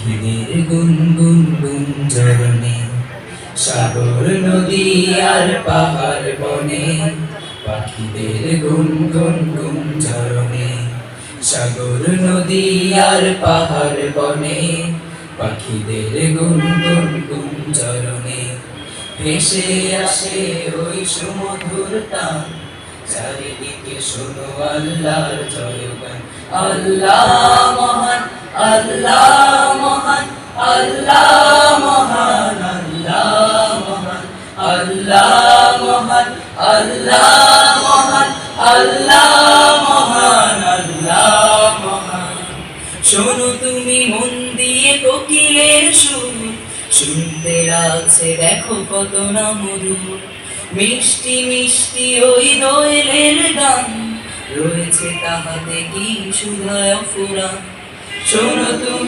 পাখিদের গুনগুন গুঞ্জরণে, সাগর নদী আর পাহাড় বনে। পাখিদের গুনগুন গুঞ্জরণে, সাগর নদী আর পাহাড় বনে। পাখিদের গুনগুন গুঞ্জরণে, ভেসে আসে ওই সুমধুর তান। চারিদিকে শোনো আল্লাহর জয়গান। আল্লাহ মহান, আল্লাহ মহান, আল্লাহ মহান, আল্লাহ মহান, আল্লাহ মহান, আল্লাহ মহান, আল্লাহ মহান, আল্লাহ মহান। শোনো তুমি মন দিয়ে কোকিলের সুর, শুনতে লাগছে দেখো কত না মধুর। মিষ্টি মিষ্টি ওই দোয়েলের গান, রয়েছে তাহাতে কি সুধায় অফুরান। শোনো তুমি